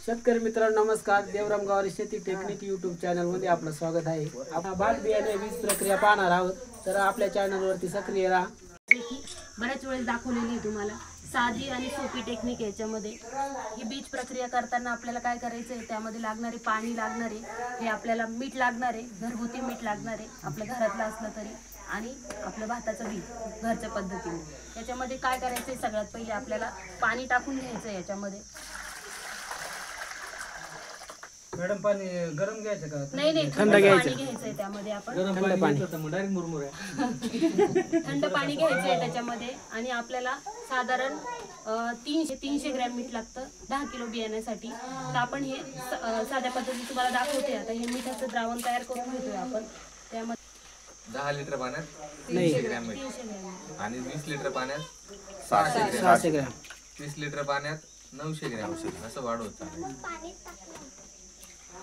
शेतकरी मित्रांनो नमस्कार. देवराम गावारी शेती टेक्निक यूट्यूब चॅनलमध्ये आपलं स्वागत आहे. आपण भात बियाणे वीज प्रक्रिया पाहणार आहोत, तर आपल्या चॅनलवरती सक्रिय राहा. बऱ्याच वेळेस दाखवलेली आहे तुम्हाला साधी आणि सोपी टेक्निक. याच्यामध्ये ही बीज प्रक्रिया करताना आपल्याला काय करायचं आहे, त्यामध्ये लागणारे पाणी लागणार आहे, हे आपल्याला मीठ लागणार आहे, घरगुती मीठ लागणार आहे आपल्या घरातलं असलं तरी, आणि आपलं भाताचं बीज घरच्या पद्धतीने. याच्यामध्ये काय करायचं आहे, सगळ्यात पहिले आपल्याला पाणी टाकून घ्यायचं आहे. याच्यामध्ये मॅडम पाणी गरम घ्यायचं का? नाही नाही, थंड पाणी घ्यायचंय. त्यामध्ये आपण थंड पाणी डायरेक्ट मुरमुर आहे. थंड पाणी घ्यायचंय त्याच्यामध्ये. आणि आपल्याला साधारण 300 ग्रॅम मीठ लागतं 10 किलो बियाण्यासाठी. तर आपण हे साध्या पद्धतीने तुम्हाला दाखवते. आता हे मिठाचं द्रावण तयार करून घेतोय आपण. त्यामध्ये 10 लिटर पाण्यात 300 ग्रॅम मीठ 300 ग्रॅम आणि 20 लिटर पाण्यात 600 ग्रॅम 30 लिटर पाण्यात 900 ग्रॅम असं वाढवत चालेल.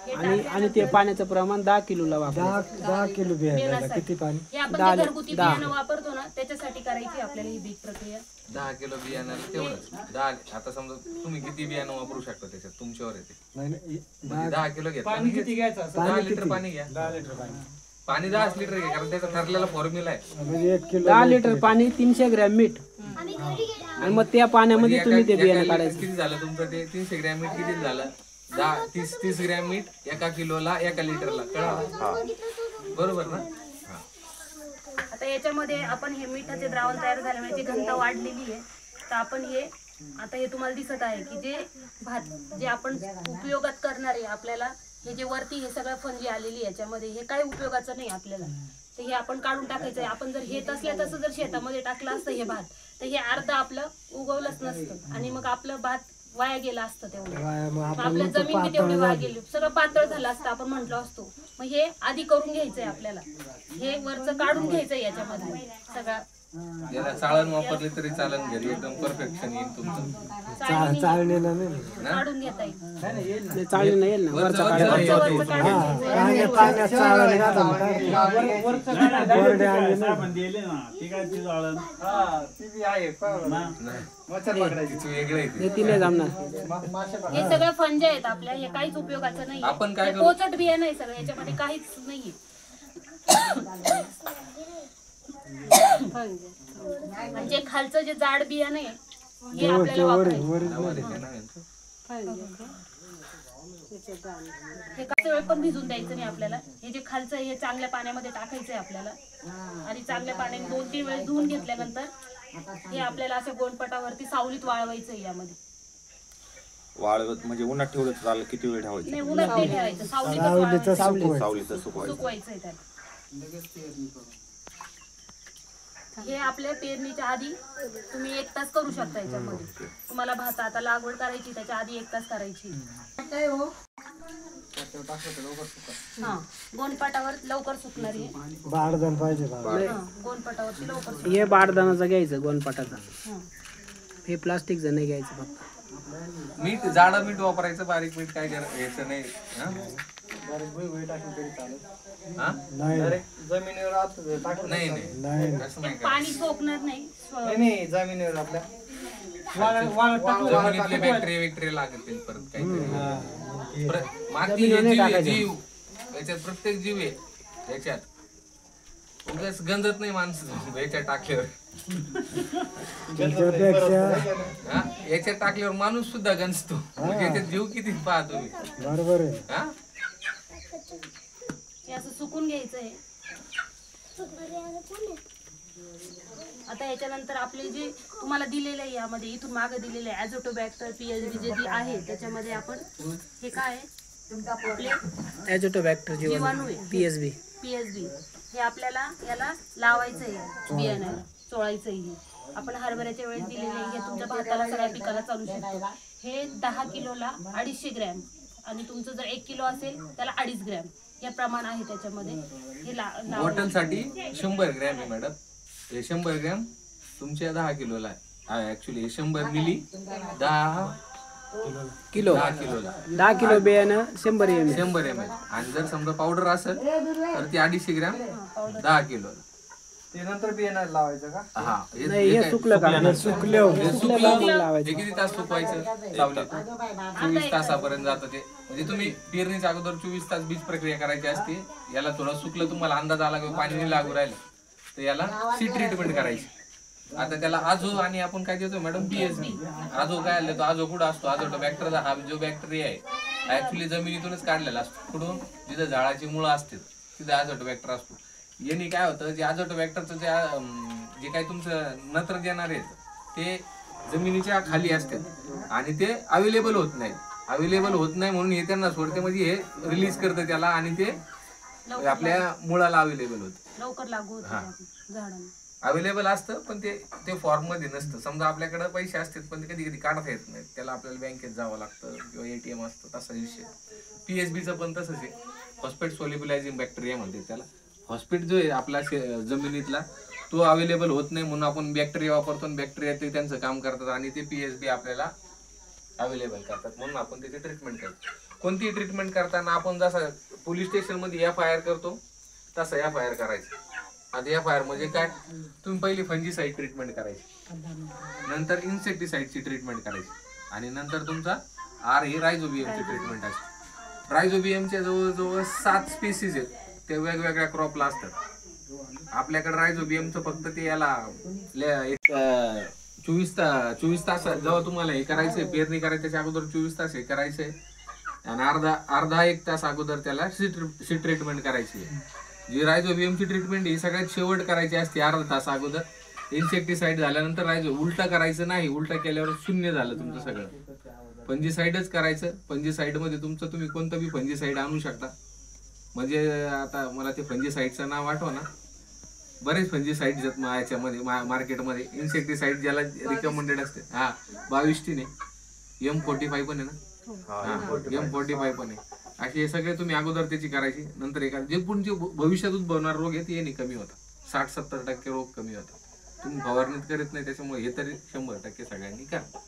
आणि ते पाण्याचं प्रमाण 10 किलोला वापरायचं. 10 किलो बियाण्याला किती पाणी? हे आपण जे घरगुती बियाणं वापरतो ना, त्याच्यासाठी करायची आपल्याला ही बीज प्रक्रिया. 10 किलो बियाण्याला तेवढंच 10. आता समजा तुम्ही किती बियाणं वापरू शकता त्याच्यात तुमच्यावर येते. नाही 10 किलो घेतलं पाणी किती घ्यायचं? 10 लिटर पाणी घ्या. 10 लिटर पाणी. पाणी 10 लिटर घ्या, कारण त्याचा ठरलेला फॉर्म्युला आहे. म्हणजे 1 किलो 10 लिटर पाणी 300 ग्रॅम मीठ, आणि मग त्या पाण्यामध्ये तुम्ही ते बियाणे काढायचं. किती झालं तुमचं ते 300 ग्रॅम मीठ किती झालं? 30 ग्रॅम मीठ 1 किलोला 1 लिटरला. कळलं बरोबर ना? आता याच्यामध्ये आपण हे मिठाचे द्रावण तयार झाल्यामुळे घनता वाढलेली आहे. तर आपण हे आता हे तुम्हाला दिसत आहे की जे भात जे आपण उपयोगात करणार आहे, आपल्याला हे जे वरती हे सगळं फंजी आलेली याच्यामध्ये हे काही उपयोगाचं नाही आपल्याला. तर हे आपण काढून टाकायचं आहे. आपण जर हे तसल्या तसं जर शेतामध्ये टाकलं असतं हे भात, तर हे अर्ध आपलं उगवलंच नसतं आणि मग आपलं भात वाया गेला असतं तेवढं. मग आपल्या जमीन बी तेवढी वाया गेली, सगळं पातळ झालं असतं आपण म्हटलं असतो. मग हे आधी करून घ्यायचंय आपल्याला. हे वरचं काढून घ्यायचंय याच्यामध्ये सगळं. याला चाळण वापरली तरी चालन, घरी एकदम परफेक्शन येईल तुमचं. चाळणीला नाही काढून घेता येईल. चाळणी नाही येईल ना, वरचं काढायचं. वरचं काढायचं. पाण्यात चाळण घालून ती नाही जमणार. हे सगळं फंज आहेत आपल्या, हे काहीच उपयोगाचं नाही. आपण काय करू? पोचट बियाणं आहे सगळं, याच्यामध्ये काहीच नाहीये. म्हणजे खालचं जे जाड बियाणं आहे हे आपल्याला वापरायचं. हे काही वेळ पण भिजून द्यायचं नाही आपल्याला. हे जे खालचं हे चांगल्या पाण्यामध्ये टाकायचंय आपल्याला, आणि चांगल्या पाण्याने 2-3 वेळेस धुवून घेतल्यानंतर हे आपल्याला असं गोणपटावरती सावलीत वाळवायचं. यामध्ये वाळवत म्हणजे उन्हात ठेवलं तर चालेल? किती वेळ ठेवायचं? नाही, उन्हात नाही ठेवायचं, सावलीतच सावलीत सुकवायचं. सुकवायचंय त्याला. हे आपल्या पेरणीच्या आधी तुम्ही 1 तास करू शकता. याच्यामध्ये तुम्हाला भात आता लागवड करायची, त्याच्या आधी 1 तास करायची. हा, गोणपाटावर लवकर सुकणार आहे. बारदान पाहिजे. गोणपाटावरती लवकर सुकणार. हे बारदानाचं घ्यायचं, गोनपाटाचा. हा. हे प्लास्टिकचं नाही घ्यायचं फक्त. मीठ जाडं मीठ वापरायचं, बारीक मीठ काय घ्यायचं नाही. नाही जमिनीवर नाही असं नाही. पाणी सोकणार नाही. जमिनीवर आपल्या जमिनीतले बॅक्टेरिया लागतील परत काहीतरी. माती हे जीव याच्यात, प्रत्येक जीव आहे याच्यात. उगाच गंजत नाही माणसं याच्यात टाकल्यावर. याच्यात टाकल्यावर माणूस सुद्धा गंजतो. याच्यात जीव किती पहा तुम्ही. बरोबर आहे. हे असं सुकून घ्यायचंय. आता याच्यानंतर आपले जे तुम्हाला दिलेलं आहे, यामध्ये इथून मागे दिलेले आहे ॲझोटोबॅक्टर PSB जे आहे, त्याच्यामध्ये आपण हे काय आहे आपले ॲझोटोबॅक्टर जीवाणू आहे, PSB हे आपल्याला याला लावायचं आहे, बियाण्याला चोळायचं आहे. आपण हरभऱ्याच्या वेळेस दिलेले आहे, हे तुमच्या भाताला सगळ्या पिकाला चालू शकतो. हे 10 किलोला 250 ग्रॅम, आणि तुमचं जर 1 किलो असेल त्याला 2.5 ग्रॅम हे प्रमाण आहे त्याच्यामध्ये. हे बॉटलसाठी 100 ग्रॅम आहे मॅडम. हे 100 ग्रॅम तुमच्या 10 किलोला आहे. ऍक्च्युली 100 मिली 10 किलोला 10 किलो बियाणं 100 ml. आणि जर समजा पावडर असेल तर ती 250 ग्रॅम 10 किलोला. ते नंतर बियाणं लावायचं का? हा हे- नाही हे हे काय- सुकलं का हे सुकलं लावायचं. हे किती तास सुकवायचं सावलीत? 24 तासापर्यंत जातं ते. म्हणजे तुम्ही पेरणीच्या अगोदर 24 तास बीज प्रक्रिया करायची असते. याला थोडं सुकलं, तुम्हाला अंदाज आला किंवा पाणी नाही लागू राहिलं तर याला सी ट्रीटमेंट करायची. आता त्याला आजो आणि आपण काय देतो मॅडम, पीएसबी. आजो काय आलं, तो आजो कुठं असतो? आजोटोबॅक्टर हा जो बॅक्टेरिया आहे ऍक्च्युली जमिनीतूनच काढलेला असतो. कुठून? जिथं झाडाची मुळं असतात तिथं आजोटोबॅक्टर असतो. यांनी काय होतं, जे आजोटोबॅक्टरचं जे काही तुमचं नत्र देणार आहेत ते जमिनीच्या खाली असतात आणि ते अवेलेबल होत नाही म्हणून हे त्यांना सोडते, म्हणजे हे रिलीज करतं त्याला आणि ते आपल्या मुळाला अवेलेबल होतं. लवकर लागू होतं झाडांना. अवेलेबल असतं पण ते फॉर्म मध्ये नसतं. समजा आपल्याकडे पैसे असतात पण ते कधी कधी काढता येत नाहीत, त्याला आपल्याला बँकेत जावं लागतं किंवा ATM असतं, तसा विषय. पीएसबीचं पण तसंच आहे. फॉस्फेट सोल्युबलायझिंग बॅक्टेरिया म्हणते त्याला. फॉस्फेट जो आहे आपला जमिनीतला तो अवेलेबल होत नाही म्हणून आपण बॅक्टेरिया वापरतो आणि बॅक्टेरिया ते त्यांचं काम करतात आणि ते पीएसबी आपल्याला अवेलेबल करतात म्हणून आपण त्याची ट्रीटमेंट करतो. कोणतीही ट्रीटमेंट करताना आपण जसं पोलीस स्टेशन मध्ये FIR करतो तसं FIR करायचं. आता FIR म्हणजे काय, तुम्ही पहिली फंजीसाईड ट्रीटमेंट करायची, नंतर इन्सेक्टिसाईडची ट्रीटमेंट करायची आणि नंतर तुमचा ही रायझोबियमची ट्रीटमेंट असते. रायझोबियमच्या जवळजवळ 7 स्पीसीज आहेत, ते वेगवेगळ्या क्रॉपला असतात. आपल्याकडे रायझोबियमचं फक्त ते याला 24 तास जेव्हा तुम्हाला हे करायचंय, पेरणी करायची त्याच्या अगोदर 24 तास हे करायचंय आणि अर्धा 1 तास अगोदर त्याला सी ट्रीटमेंट करायची आहे. जी रायझोबियमची ट्रीटमेंट ही सगळ्यात शेवट करायची असते अर्धा तास अगोदर. इन्सेक्टिसाइड झाल्यानंतर उलटा करायचं नाही, उलटा केल्यावर शून्य झालं तुमचं सगळं. फंजीसाईडच करायचं. फंजीसाईड मध्ये तुमचं तुम्ही कोणतं बी फंजीसाईड आणू शकता. म्हणजे आता मला ते फंजीसाईडचं नाव आठव ना, बरेच फंजीसाईड याच्यामध्ये मार्केटमध्ये. इन्सेक्टिसाइड ज्याला रिकमेंडेड असते 22 M45 पण आहे ना, M45 पण आहे. असे हे सगळे तुम्ही अगोदर त्याची करायची. नंतर जे पुढचे भविष्यात उद्भवणार रोग आहेत हे कमी होतात. 60-70% रोग कमी होतात. तुम्ही फवारणीत करीत नाही त्याच्यामुळे हे तरी 100% सगळ्यांनी करा.